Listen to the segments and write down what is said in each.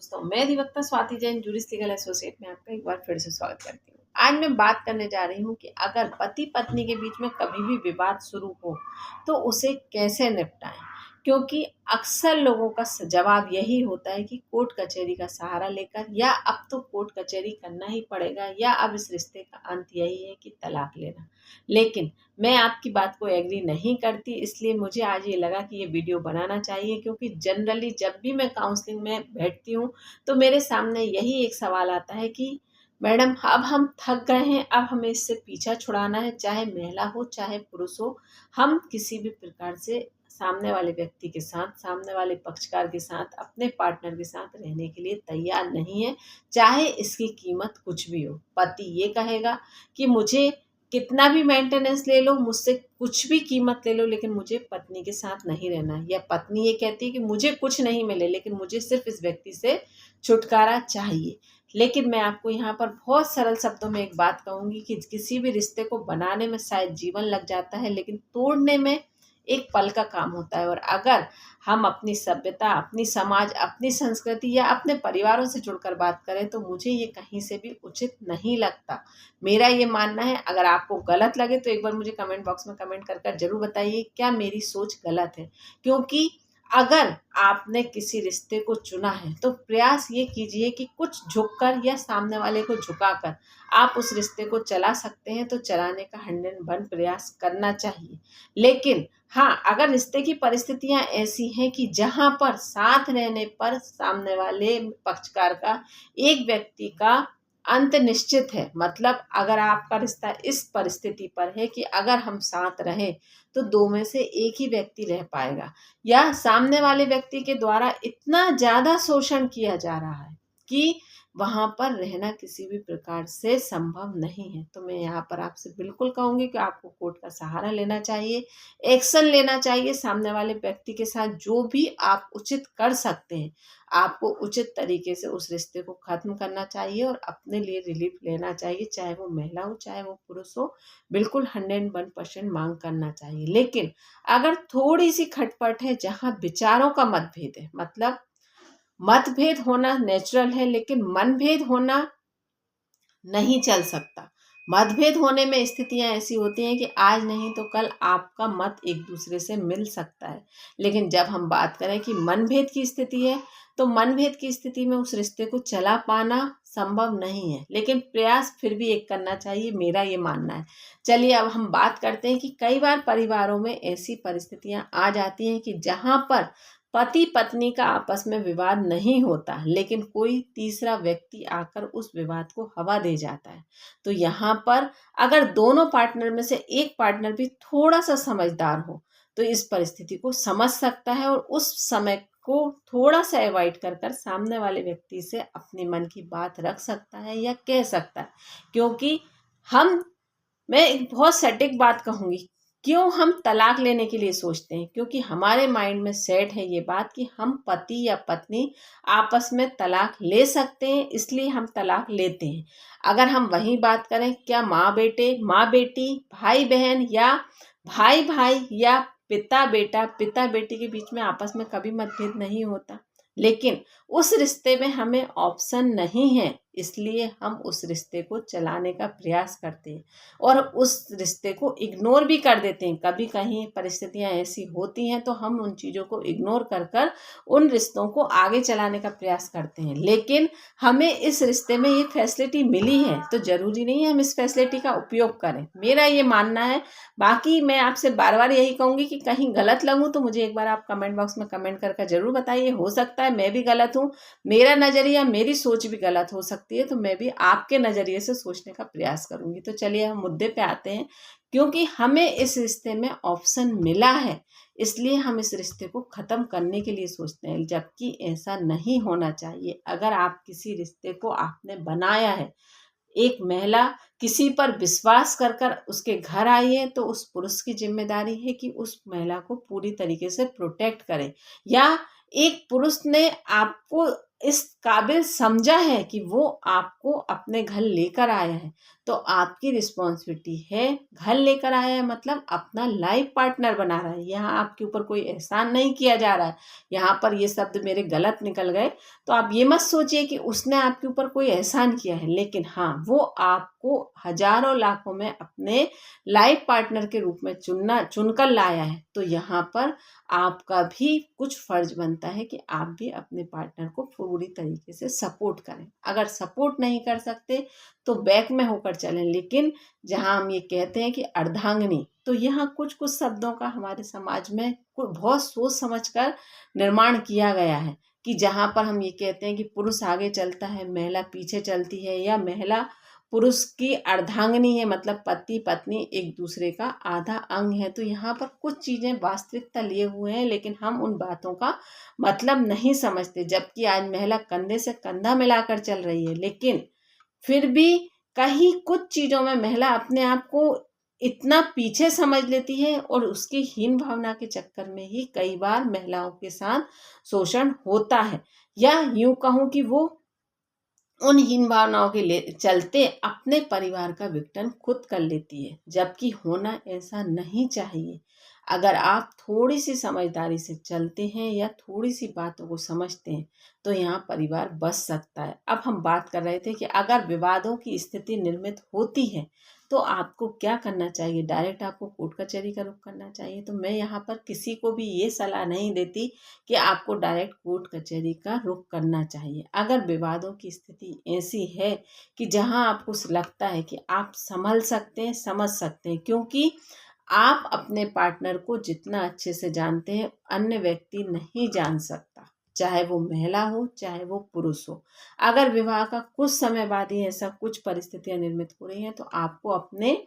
दोस्तों, मैं अधिवक्ता Swati Jain jurist legal associate में आपका एक बार फिर से स्वागत करती हूँ। आज मैं बात करने जा रही हूँ कि अगर पति पत्नी के बीच में कभी भी विवाद शुरू हो तो उसे कैसे निपटाएं, क्योंकि अक्सर लोगों का जवाब यही होता है कि कोर्ट कचहरी का सहारा लेकर या अब तो कोर्ट कचहरी करना ही पड़ेगा या अब इस रिश्ते का अंत यही है कि तलाक लेना। लेकिन मैं आपकी बात को एग्री नहीं करती, इसलिए मुझे आज ये लगा कि ये वीडियो बनाना चाहिए, क्योंकि जनरली जब भी मैं काउंसलिंग में बैठती हूँ तो मेरे सामने यही एक सवाल आता है कि मैडम अब हम थक गए हैं, अब हमें इससे पीछा छुड़ाना है, चाहे महिला हो चाहे पुरुष हो। हम किसी भी प्रकार से सामने वाले व्यक्ति के साथ, सामने वाले पक्षकार के साथ, अपने पार्टनर के साथ रहने के लिए तैयार नहीं है, चाहे इसकी कीमत कुछ भी हो। पति ये कहेगा कि मुझे कितना भी मेंटेनेंस ले लो, मुझसे कुछ भी कीमत ले लो, लेकिन मुझे पत्नी के साथ नहीं रहना है। या पत्नी ये कहती है कि मुझे कुछ नहीं मिले, लेकिन मुझे सिर्फ इस व्यक्ति से छुटकारा चाहिए। लेकिन मैं आपको यहाँ पर बहुत सरल शब्दों में एक बात कहूँगी कि किसी भी रिश्ते को बनाने में शायद जीवन लग जाता है, लेकिन तोड़ने में एक पल का काम होता है। और अगर हम अपनी सभ्यता, अपनी समाज, अपनी संस्कृति या अपने परिवारों से जुड़कर बात करें तो मुझे ये कहीं से भी उचित नहीं लगता। मेरा ये मानना है। अगर आपको गलत लगे तो एक बार मुझे कमेंट बॉक्स में कमेंट कर कर जरूर बताइए क्या मेरी सोच गलत है। क्योंकि अगर आपने किसी रिश्ते को चुना है तो प्रयास ये कीजिए कि कुछ झुककर या सामने वाले को झुकाकर आप उस रिश्ते को चला सकते हैं तो चलाने का 100% प्रयास करना चाहिए। लेकिन हाँ, अगर रिश्ते की परिस्थितियां ऐसी हैं कि जहां पर साथ रहने पर सामने वाले पक्षकार का एक व्यक्ति का अंत निश्चित है, मतलब अगर आपका रिश्ता इस परिस्थिति पर है कि अगर हम साथ रहें तो दो में से एक ही व्यक्ति रह पाएगा, या सामने वाले व्यक्ति के द्वारा इतना ज़्यादा शोषण किया जा रहा है कि वहाँ पर रहना किसी भी प्रकार से संभव नहीं है, तो मैं यहाँ पर आपसे बिल्कुल कहूँगी कि आपको कोर्ट का सहारा लेना चाहिए, एक्शन लेना चाहिए। सामने वाले व्यक्ति के साथ जो भी आप उचित कर सकते हैं, आपको उचित तरीके से उस रिश्ते को ख़त्म करना चाहिए और अपने लिए रिलीफ लेना चाहिए, चाहे वो महिला हो चाहे वो पुरुष हो। बिल्कुल 101% मांग करना चाहिए। लेकिन अगर थोड़ी सी खटपट है, जहाँ विचारों का मतभेद है, मतलब मतभेद होना नेचुरल है लेकिन मनभेद होना नहीं चल सकता। मतभेद होने में स्थितियां ऐसी होती हैं कि आज नहीं तो कल आपका मत एक दूसरे से मिल सकता है। लेकिन जब हम बात करें कि मनभेद की स्थिति है तो मनभेद की स्थिति में उस रिश्ते को चला पाना संभव नहीं है, लेकिन प्रयास फिर भी एक करना चाहिए, मेरा ये मानना है। चलिए अब हम बात करते हैं कि कई बार परिवारों में ऐसी परिस्थितियां आ जाती हैं कि जहां पर पति पत्नी का आपस में विवाद नहीं होता, लेकिन कोई तीसरा व्यक्ति आकर उस विवाद को हवा दे जाता है। तो यहाँ पर अगर दोनों पार्टनर में से एक पार्टनर भी थोड़ा सा समझदार हो तो इस परिस्थिति को समझ सकता है और उस समय को थोड़ा सा अवॉइड कर कर सामने वाले व्यक्ति से अपने मन की बात रख सकता है या कह सकता है। क्योंकि हम मैं एक बहुत सटीक बात कहूँगी, क्यों हम तलाक लेने के लिए सोचते हैं, क्योंकि हमारे माइंड में सेट है ये बात कि हम पति या पत्नी आपस में तलाक ले सकते हैं, इसलिए हम तलाक लेते हैं। अगर हम वही बात करें, क्या माँ बेटे, माँ बेटी, भाई बहन या भाई भाई या पिता बेटा, पिता बेटी के बीच में आपस में कभी मतभेद नहीं होता। लेकिन उस रिश्ते में हमें ऑप्शन नहीं है, इसलिए हम उस रिश्ते को चलाने का प्रयास करते हैं और उस रिश्ते को इग्नोर भी कर देते हैं। कभी कहीं परिस्थितियां ऐसी होती हैं तो हम उन चीज़ों को इग्नोर कर कर उन रिश्तों को आगे चलाने का प्रयास करते हैं। लेकिन हमें इस रिश्ते में ये फैसिलिटी मिली है तो ज़रूरी नहीं है हम इस फैसिलिटी का उपयोग करें, मेरा ये मानना है। बाकी मैं आपसे बार बार यही कहूँगी कि कहीं गलत लगूँ तो मुझे एक बार आप कमेंट बॉक्स में कमेंट कर ज़रूर बताइए। हो सकता है मैं भी गलत हूँ, मेरा नज़रिया, मेरी सोच भी गलत हो सकती है, तो मैं भी आपके नज़रिए से सोचने का प्रयास करूँगी। तो चलिए हम मुद्दे पे आते हैं। क्योंकि हमें इस रिश्ते में ऑप्शन मिला है, इसलिए हम इस रिश्ते को ख़त्म करने के लिए सोचते हैं, जबकि ऐसा नहीं होना चाहिए। अगर आप किसी रिश्ते को आपने बनाया है, एक महिला किसी पर विश्वास कर कर उसके घर आई है तो उस पुरुष की जिम्मेदारी है कि उस महिला को पूरी तरीके से प्रोटेक्ट करे। या एक पुरुष ने आपको इस काबिल समझा है कि वो आपको अपने घर लेकर आया है, तो आपकी रिस्पॉन्सिबिलिटी है, घर लेकर आया है मतलब अपना लाइफ पार्टनर बना रहा है। यहाँ आपके ऊपर कोई एहसान नहीं किया जा रहा है। यहाँ पर ये शब्द मेरे गलत निकल गए तो आप ये मत सोचिए कि उसने आपके ऊपर कोई एहसान किया है, लेकिन हाँ, वो आपको हजारों लाखों में अपने लाइफ पार्टनर के रूप में चुनकर लाया है। तो यहाँ पर आपका भी कुछ फर्ज बनता है कि आप भी अपने पार्टनर को पूरी तरीके से सपोर्ट करें। अगर सपोर्ट नहीं कर सकते तो बैक में होकर चलें, लेकिन जहाँ हम ये कहते हैं कि अर्धांगिनी, तो यहाँ कुछ कुछ शब्दों का हमारे समाज में बहुत सोच समझकर निर्माण किया गया है कि जहाँ पर हम ये कहते हैं कि पुरुष आगे चलता है, महिला पीछे चलती है, या महिला पुरुष की अर्धांगिनी है, मतलब पति पत्नी एक दूसरे का आधा अंग है। तो यहाँ पर कुछ चीज़ें वास्तविकता लिए हुए हैं, लेकिन हम उन बातों का मतलब नहीं समझते। जबकि आज महिला कंधे से कंधा मिलाकर चल रही है, लेकिन फिर भी कहीं कुछ चीज़ों में महिला अपने आप को इतना पीछे समझ लेती है और उसकी हीन भावना के चक्कर में ही कई बार महिलाओं के साथ शोषण होता है, या यूं कहूँ कि वो उन हीन भावनाओं के चलते अपने परिवार का विघटन खुद कर लेती है, जबकि होना ऐसा नहीं चाहिए। अगर आप थोड़ी सी समझदारी से चलते हैं या थोड़ी सी बातों को समझते हैं तो यहाँ परिवार बच सकता है। अब हम बात कर रहे थे कि अगर विवादों की स्थिति निर्मित होती है तो आपको क्या करना चाहिए। डायरेक्ट आपको कोर्ट कचहरी का रुख करना चाहिए। तो मैं यहाँ पर किसी को भी ये सलाह नहीं देती कि आपको डायरेक्ट कोर्ट कचहरी का रुख करना चाहिए। अगर विवादों की स्थिति ऐसी है कि जहाँ आपको लगता है कि आप संभल सकते हैं, समझ सकते हैं, क्योंकि आप अपने पार्टनर को जितना अच्छे से जानते हैं अन्य व्यक्ति नहीं जान सकता, चाहे वो महिला हो चाहे वो पुरुष हो। अगर विवाह का कुछ समय बाद ही ऐसा कुछ परिस्थितियां निर्मित हो रही हैं तो आपको अपने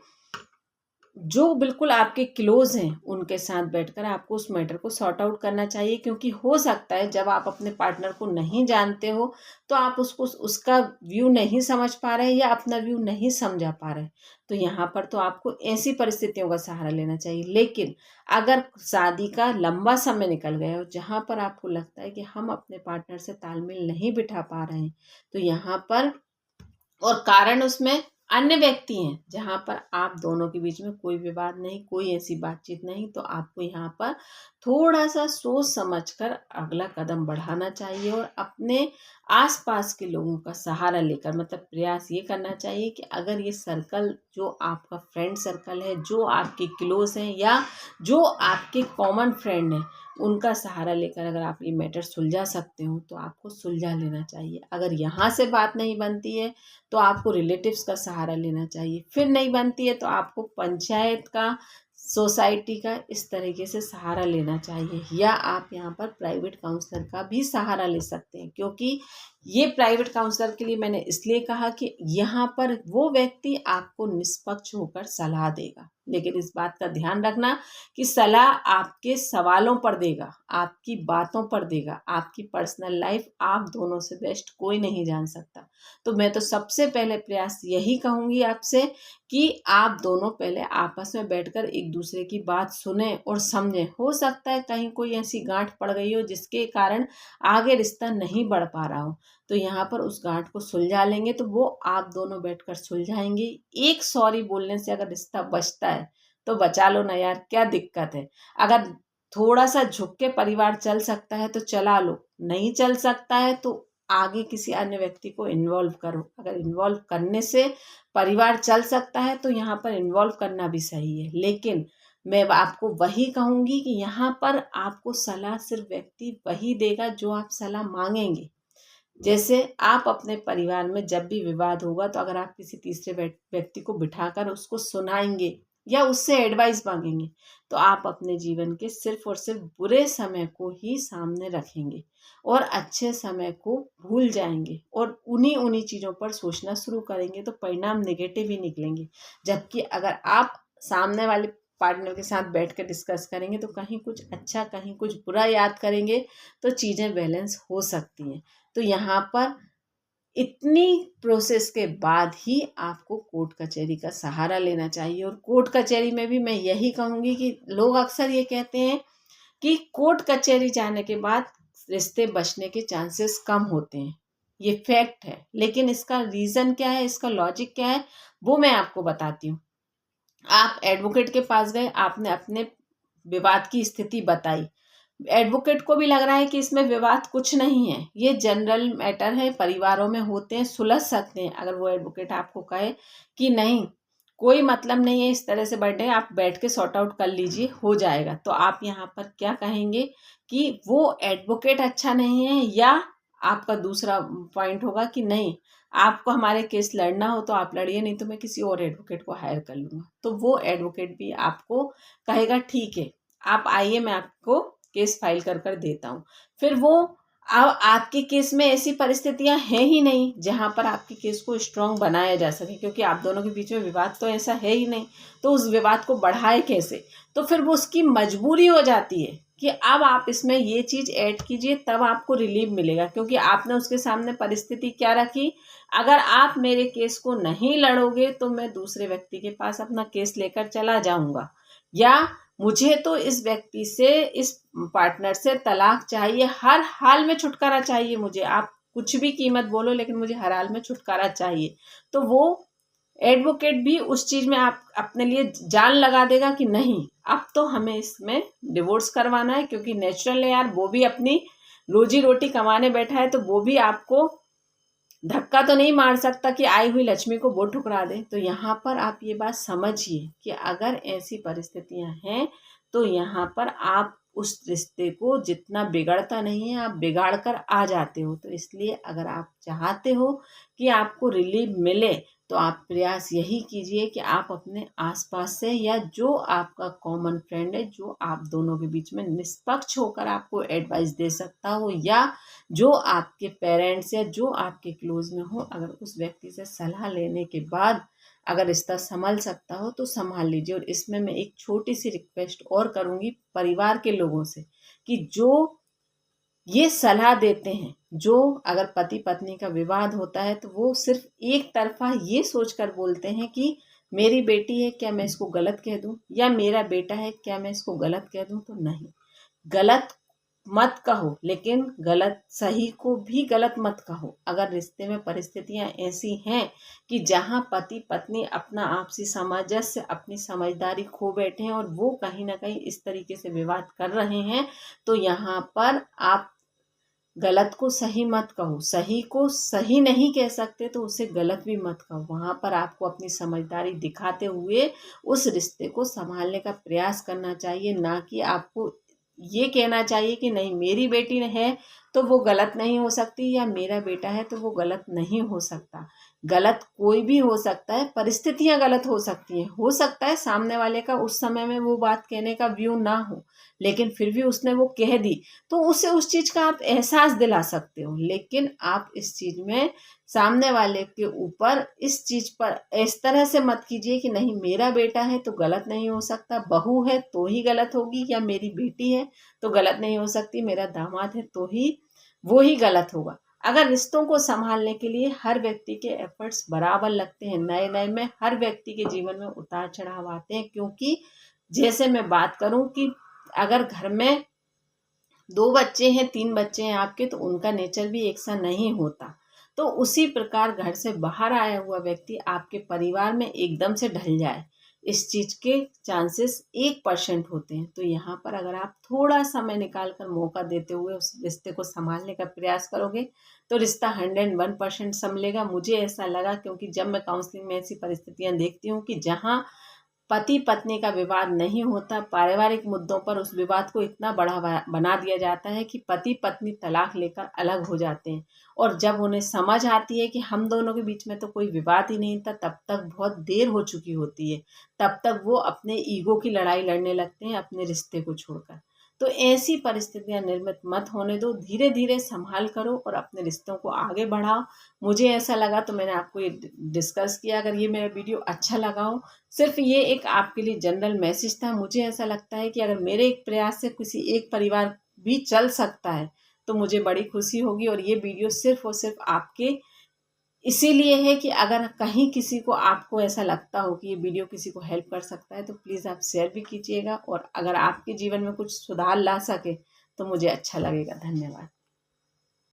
जो बिल्कुल आपके क्लोज हैं उनके साथ बैठकर आपको उस मैटर को सॉर्ट आउट करना चाहिए। क्योंकि हो सकता है जब आप अपने पार्टनर को नहीं जानते हो तो आप उसको उसका व्यू नहीं समझ पा रहे या अपना व्यू नहीं समझा पा रहे। तो यहाँ पर तो आपको ऐसी परिस्थितियों का सहारा लेना चाहिए। लेकिन अगर शादी का लंबा समय निकल गया और जहाँ पर आपको लगता है कि हम अपने पार्टनर से तालमेल नहीं बिठा पा रहे हैं, तो यहाँ पर और कारण उसमें अन्य व्यक्ति हैं, जहाँ पर आप दोनों के बीच में कोई विवाद नहीं, कोई ऐसी बातचीत नहीं, तो आपको यहाँ पर थोड़ा सा सोच समझकर अगला कदम बढ़ाना चाहिए और अपने आसपास के लोगों का सहारा लेकर, मतलब प्रयास ये करना चाहिए कि अगर ये सर्कल जो आपका फ्रेंड सर्कल है, जो आपके क्लोज हैं या जो आपके कॉमन फ्रेंड हैं, उनका सहारा लेकर अगर आप ये मैटर सुलझा सकते हो तो आपको सुलझा लेना चाहिए। अगर यहाँ से बात नहीं बनती है तो आपको रिलेटिव्स का सहारा लेना चाहिए। फिर नहीं बनती है तो आपको पंचायत का, सोसाइटी का, इस तरीके से सहारा लेना चाहिए। या आप यहाँ पर प्राइवेट काउंसलर का भी सहारा ले सकते हैं। क्योंकि ये प्राइवेट काउंसलर के लिए मैंने इसलिए कहा कि यहाँ पर वो व्यक्ति आपको निष्पक्ष होकर सलाह देगा, लेकिन इस बात का ध्यान रखना कि सलाह आपके सवालों पर देगा, आपकी बातों पर देगा। आपकी पर्सनल लाइफ आप दोनों से बेस्ट कोई नहीं जान सकता। तो मैं तो सबसे पहले प्रयास यही कहूँगी आपसे कि आप दोनों पहले आपस में बैठकर एक दूसरे की बात सुने और समझें। हो सकता है कहीं कोई ऐसी गांठ पड़ गई हो जिसके कारण आगे रिश्ता नहीं बढ़ पा रहा हो, तो यहाँ पर उस गांठ को सुलझा लेंगे तो वो आप दोनों बैठकर सुलझाएंगे। एक सॉरी बोलने से अगर रिश्ता बचता है तो बचा लो ना यार, क्या दिक्कत है। अगर थोड़ा सा झुक के परिवार चल सकता है तो चला लो, नहीं चल सकता है तो आगे किसी अन्य व्यक्ति को इन्वॉल्व करो। अगर इन्वॉल्व करने से परिवार चल सकता है तो यहाँ पर इन्वॉल्व करना भी सही है। लेकिन मैं आपको वही कहूँगी कि यहाँ पर आपको सलाह सिर्फ व्यक्ति वही देगा जो आप सलाह मांगेंगे। जैसे आप अपने परिवार में जब भी विवाद होगा तो अगर आप किसी तीसरे व्यक्ति को बिठाकर उसको सुनाएंगे या उससे एडवाइस मांगेंगे तो आप अपने जीवन के सिर्फ और सिर्फ बुरे समय को ही सामने रखेंगे और अच्छे समय को भूल जाएंगे और उन्हीं उन्हीं चीज़ों पर सोचना शुरू करेंगे तो परिणाम नेगेटिव ही निकलेंगे। जबकि अगर आप सामने वाले पार्टनर के साथ बैठ कर डिस्कस करेंगे तो कहीं कुछ अच्छा कहीं कुछ बुरा याद करेंगे तो चीज़ें बैलेंस हो सकती हैं। तो यहाँ पर इतनी प्रोसेस के बाद ही आपको कोर्ट कचहरी का सहारा लेना चाहिए। और कोर्ट कचहरी में भी मैं यही कहूँगी कि लोग अक्सर ये कहते हैं कि कोर्ट कचहरी जाने के बाद रिश्ते बचने के चांसेस कम होते हैं। ये फैक्ट है। लेकिन इसका रीज़न क्या है, इसका लॉजिक क्या है, वो मैं आपको बताती हूँ। आप एडवोकेट के पास गए, आपने अपने विवाद की स्थिति बताई, एडवोकेट को भी लग रहा है कि इसमें विवाद कुछ नहीं है, ये जनरल मैटर है, परिवारों में होते हैं, सुलझ सकते हैं। अगर वो एडवोकेट आपको कहे कि नहीं, कोई मतलब नहीं है इस तरह से बर्थडे, आप बैठ के सॉर्ट आउट कर लीजिए, हो जाएगा, तो आप यहाँ पर क्या कहेंगे कि वो एडवोकेट अच्छा नहीं है, या आपका दूसरा पॉइंट होगा कि नहीं, आपको हमारे केस लड़ना हो तो आप लड़िए, नहीं तो मैं किसी और एडवोकेट को हायर कर लूँगा। तो वो एडवोकेट भी आपको कहेगा ठीक है, आप आइए, मैं आपको केस फाइल कर देता हूँ। फिर वो अब आपके केस में ऐसी परिस्थितियां हैं ही नहीं जहां पर आपके केस को स्ट्रांग बनाया जा सके, क्योंकि आप दोनों के बीच में विवाद तो ऐसा है ही नहीं, तो उस विवाद को बढ़ाए कैसे। तो फिर वो उसकी मजबूरी हो जाती है कि अब आप इसमें ये चीज़ ऐड कीजिए, तब आपको रिलीफ मिलेगा, क्योंकि आपने उसके सामने परिस्थिति क्या रखी, अगर आप मेरे केस को नहीं लड़ोगे तो मैं दूसरे व्यक्ति के पास अपना केस लेकर चला जाऊंगा, या मुझे तो इस व्यक्ति से, इस पार्टनर से तलाक चाहिए, हर हाल में छुटकारा चाहिए मुझे, आप कुछ भी कीमत बोलो लेकिन मुझे हर हाल में छुटकारा चाहिए। तो वो एडवोकेट भी उस चीज में आप अपने लिए जान लगा देगा कि नहीं, अब तो हमें इसमें डिवोर्स करवाना है, क्योंकि नेचुरल है यार, वो भी अपनी रोजी रोटी कमाने बैठा है, तो वो भी आपको धक्का तो नहीं मार सकता कि आई हुई लक्ष्मी को वो ठुकरा दे। तो यहाँ पर आप ये बात समझिए कि अगर ऐसी परिस्थितियां हैं तो यहाँ पर आप उस रिश्ते को जितना बिगड़ता नहीं है, आप बिगाड़ कर आ जाते हो। तो इसलिए अगर आप चाहते हो कि आपको रिलीफ मिले तो आप प्रयास यही कीजिए कि आप अपने आसपास से, या जो आपका कॉमन फ्रेंड है, जो आप दोनों के बीच में निष्पक्ष होकर आपको एडवाइस दे सकता हो, या जो आपके पेरेंट्स या जो आपके क्लोज में हो, अगर उस व्यक्ति से सलाह लेने के बाद अगर रिश्ता संभल सकता हो तो संभाल लीजिए। और इसमें मैं एक छोटी सी रिक्वेस्ट और करूंगी परिवार के लोगों से, कि जो ये सलाह देते हैं, जो अगर पति पत्नी का विवाद होता है तो वो सिर्फ एक तरफा ये सोचकर बोलते हैं कि मेरी बेटी है, क्या मैं इसको गलत कह दूं, या मेरा बेटा है, क्या मैं इसको गलत कह दूं। तो नहीं, गलत मत कहो, लेकिन गलत सही को भी गलत मत कहो। अगर रिश्ते में परिस्थितियां ऐसी हैं कि जहां पति पत्नी अपना आपसी सामंजस्य, अपनी समझदारी खो बैठे हैं और वो कहीं ना कहीं इस तरीके से विवाद कर रहे हैं, तो यहाँ पर आप गलत को सही मत कहो, सही को सही नहीं कह सकते तो उसे गलत भी मत कहो। वहां पर आपको अपनी समझदारी दिखाते हुए उस रिश्ते को संभालने का प्रयास करना चाहिए, ना कि आपको ये कहना चाहिए कि नहीं, मेरी बेटी है तो वो गलत नहीं हो सकती, या मेरा बेटा है तो वो गलत नहीं हो सकता। गलत कोई भी हो सकता है, परिस्थितियां गलत हो सकती हैं, हो सकता है सामने वाले का उस समय में वो बात कहने का व्यू ना हो, लेकिन फिर भी उसने वो कह दी, तो उसे उस चीज का आप एहसास दिला सकते हो। लेकिन आप इस चीज में सामने वाले के ऊपर इस चीज पर इस तरह से मत कीजिए कि नहीं, मेरा बेटा है तो गलत नहीं हो सकता, बहू है तो ही गलत होगी, या मेरी बेटी है तो गलत नहीं हो सकती, मेरा दामाद है तो ही वो ही गलत होगा। अगर रिश्तों को संभालने के लिए हर व्यक्ति के एफर्ट्स बराबर लगते हैं, नए नए में हर व्यक्ति के जीवन में उतार चढ़ाव आते हैं, क्योंकि जैसे मैं बात करूं कि अगर घर में 2 बच्चे हैं, 3 बच्चे हैं आपके, तो उनका नेचर भी एक सा नहीं होता। तो उसी प्रकार घर से बाहर आया हुआ व्यक्ति आपके परिवार में एकदम से ढल जाए, इस चीज के चांसेस 1% होते हैं। तो यहाँ पर अगर आप थोड़ा समय निकाल कर मौका देते हुए उस रिश्ते को संभालने का प्रयास करोगे तो रिश्ता 101% संभलेगा। मुझे ऐसा लगा, क्योंकि जब मैं काउंसलिंग में ऐसी परिस्थितियां देखती हूँ कि जहाँ पति पत्नी का विवाद नहीं होता, पारिवारिक मुद्दों पर उस विवाद को इतना बड़ा बना दिया जाता है कि पति पत्नी तलाक लेकर अलग हो जाते हैं। और जब उन्हें समझ आती है कि हम दोनों के बीच में तो कोई विवाद ही नहीं था, तब तक बहुत देर हो चुकी होती है। तब तक वो अपने ईगो की लड़ाई लड़ने लगते हैं अपने रिश्ते को छोड़कर। तो ऐसी परिस्थितियां निर्मित मत होने दो, धीरे धीरे संभाल करो और अपने रिश्तों को आगे बढ़ाओ। मुझे ऐसा लगा तो मैंने आपको ये डिस्कस किया। अगर ये मेरा वीडियो अच्छा लगा हो, सिर्फ ये एक आपके लिए जनरल मैसेज था। मुझे ऐसा लगता है कि अगर मेरे एक प्रयास से किसी एक परिवार भी चल सकता है तो मुझे बड़ी खुशी होगी। और ये वीडियो सिर्फ और सिर्फ आपके इसीलिए है कि अगर कहीं किसी को, आपको ऐसा लगता हो कि ये वीडियो किसी को हेल्प कर सकता है तो प्लीज़ आप शेयर भी कीजिएगा। और अगर आपके जीवन में कुछ सुधार ला सके तो मुझे अच्छा लगेगा। धन्यवाद।